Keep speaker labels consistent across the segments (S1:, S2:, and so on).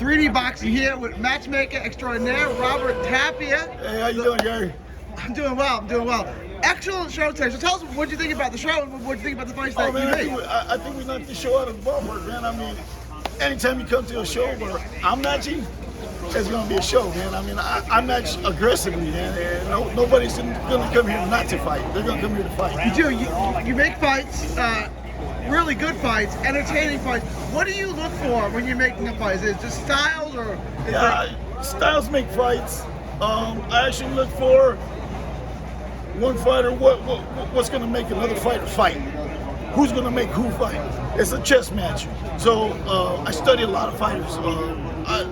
S1: 3D boxing here with matchmaker extraordinaire Robert Tapia.
S2: Hey, how you doing, Gary?
S1: I'm doing well. Excellent show today. So tell us what you think about the show and what you think about the fights that you made.
S2: I think we knocked the show out of the ballpark, man. I mean, anytime you come to a show where I'm matching, it's going to be a show, man. I mean, I match aggressively, man. And nobody's going to come here not to fight. They're going to come here to fight.
S1: You do. You make fights, really good fights, entertaining fights. What do you look for when you're making a fight? Is it just styles or?
S2: Styles make fights. I actually look for one fighter. What's going to make another fighter fight? Who's going to make who fight? It's a chess match. So I study a lot of fighters,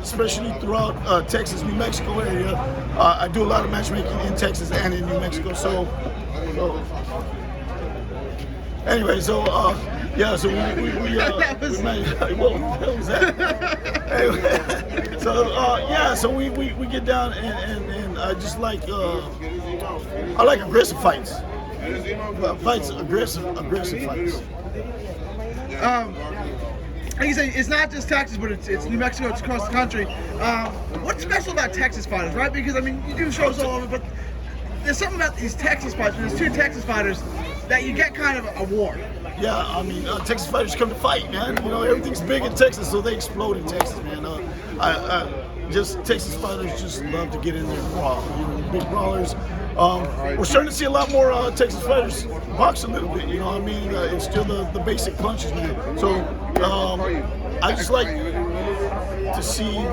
S2: especially throughout Texas, New Mexico area. I do a lot of matchmaking in Texas and in New Mexico. Anyway, so we
S1: That was-
S2: what the hell was that? Anyway, so we get down and I just like I like aggressive fights. Aggressive fights.
S1: Like you say, it's not just Texas, but it's New Mexico, it's across the country. What's special about Texas fighters, right? Because, I mean, you do shows all over, but there's something about these Texas fighters, there's two Texas fighters, that you get kind of a award.
S2: Yeah, I mean, Texas fighters come to fight, man. You know, everything's big in Texas, so they explode in Texas, man. Just Texas fighters just love to get in there and brawl. You know, big brawlers. We're starting to see a lot more Texas fighters box a little bit. You know, I mean, it's still the basic punches, man. So I just like to see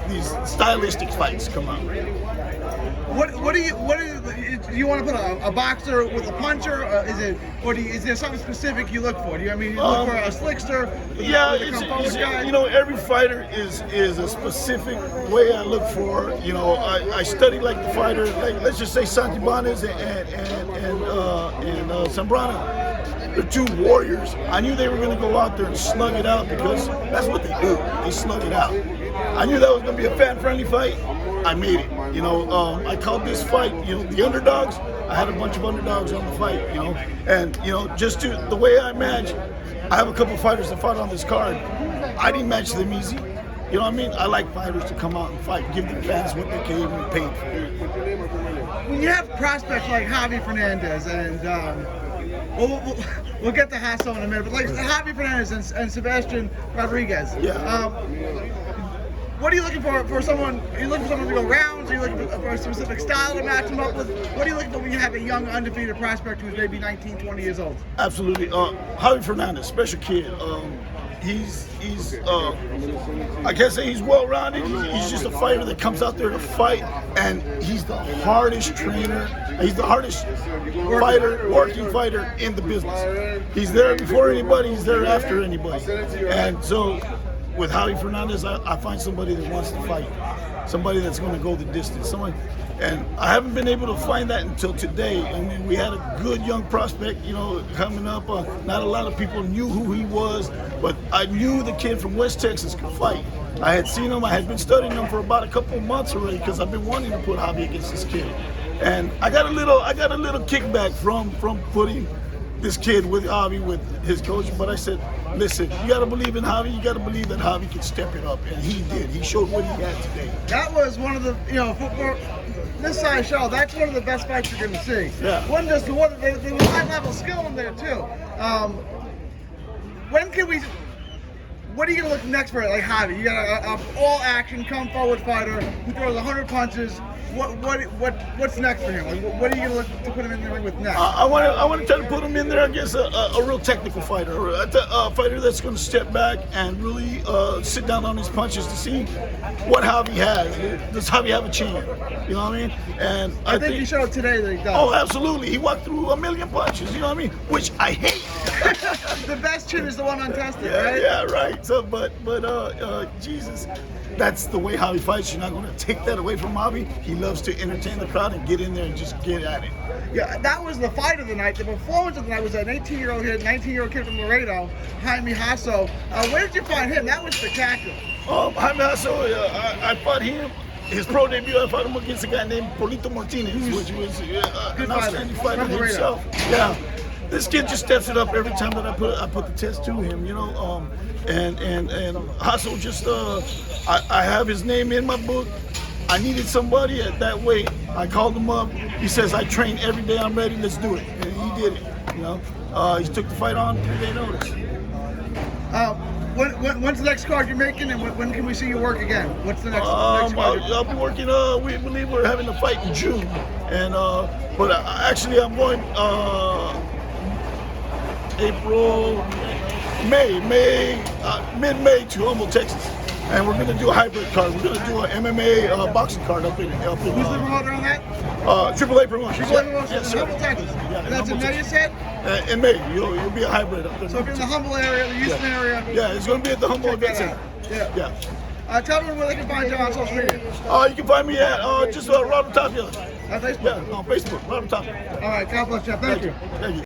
S2: these stylistic fights come out.
S1: What do you want to put a boxer with a puncher? Is there something specific you look for? Do you look for a slickster?
S2: Yeah, you know, every fighter is a specific way I look for. You know, I study like the fighter, like let's just say Santibanez and Zambrana. They're two warriors. I knew they were going to go out there and slug it out because that's what they do. They slug it out. I knew that was going to be a fan-friendly fight. I made it. You know, I called this fight, you know, the underdogs. I had a bunch of underdogs on the fight, you know, and you know, just the way I match. I have a couple of fighters that fought on this card. I didn't match them easy. You know what I mean? I like fighters to come out and fight, give the fans what they came and paid for.
S1: When you have prospects like Javi Fernandez and we'll get to Hasso in a minute, but like Javi Fernandez and Sebastian Rodriguez.
S2: Yeah.
S1: What are you looking for someone? Are you looking for someone to go rounds? Are you looking for a specific style to match them up with? What are you looking for when you have a young undefeated prospect who's maybe 19, 20 years old?
S2: Absolutely. Javi Fernandez, special kid. He's I can't say he's well-rounded. He's just a fighter that comes out there to fight, and he's the hardest trainer. He's the hardest working fighter in the business. He's there before anybody. He's there after anybody. And so, with Javi Fernandez, I find somebody that wants to fight, somebody that's going to go the distance. And I haven't been able to find that until today. I mean, we had a good young prospect, you know, coming up. Not a lot of people knew who he was, but I knew the kid from West Texas could fight. I had seen him. I had been studying him for about a couple of months already because I've been wanting to put Javi against this kid. And I got a little kickback from putting this kid with Javi, with his coach, but I said, listen, you got to believe in Javi. You got to believe that Javi can step it up, and he did. He showed what he had today.
S1: That was one of the, you know, for this size show, that's one of the best fights you're going to see.
S2: Yeah.
S1: There was high-level skill in there, too. What are you going to look next for, like Javi? You got a all-action, come-forward fighter who throws 100 punches. What's next for him? Like, what are you going to look to put him in the ring with next?
S2: I want to try to put him in there against a real technical fighter, a fighter that's going to step back and really sit down on his punches to see what Javi has. Does Javi have a chin? You know what I mean? And
S1: I think he showed today that he does.
S2: Oh, absolutely. He walked through a million punches. You know what I mean? Which I hate.
S1: The best chin is the one untested,
S2: yeah,
S1: right?
S2: Yeah, right. So, but Jesus, that's the way Javi fights. You're not going to take that away from Javi. He loves to entertain the crowd and get in there and just get at it.
S1: Yeah, that was the fight of the night. The performance of the night was an 18-year-old kid, 19-year-old kid from Laredo, Jaime Hasso. Where did you find him? That was spectacular.
S2: Jaime Hasso, I fought him. His pro debut, I fought him against a guy named Polito Martinez, which was an outstanding fighter himself. Yeah. this kid just steps it up every time that I put the test to him, you know. And Hasso just I have his name in my book. I needed somebody at that weight. I called him up. He says, I train every day. I'm ready. Let's do it. And he did it. You know, he took the fight on 3-day notice.
S1: When's the next card you're making, and when can we see you work again? What's the next card?
S2: I'll be working. We believe we're having a fight in June, and but actually I'm going mid-May to Humble, Texas. And we're going to do a hybrid card. We're going to do an MMA boxing card up in
S1: Who's the promoter on that?
S2: AAA Promotions.
S1: AAA Promotions
S2: Yes,
S1: in
S2: sir.
S1: Humble, Texas.
S2: Yeah,
S1: And that's in May, you said?
S2: In May. You'll be a hybrid up there.
S1: So if you're in the Humble area, the Houston area.
S2: Yeah, it's going to be at the Humble Event Center.
S1: Yeah. Tell me where they can find you on social media.
S2: You can find me at just Robert Tapia.
S1: On Facebook?
S2: Yeah, on Facebook, Robert Tapia.
S1: All right, God bless you. Thank you.
S2: Thank you.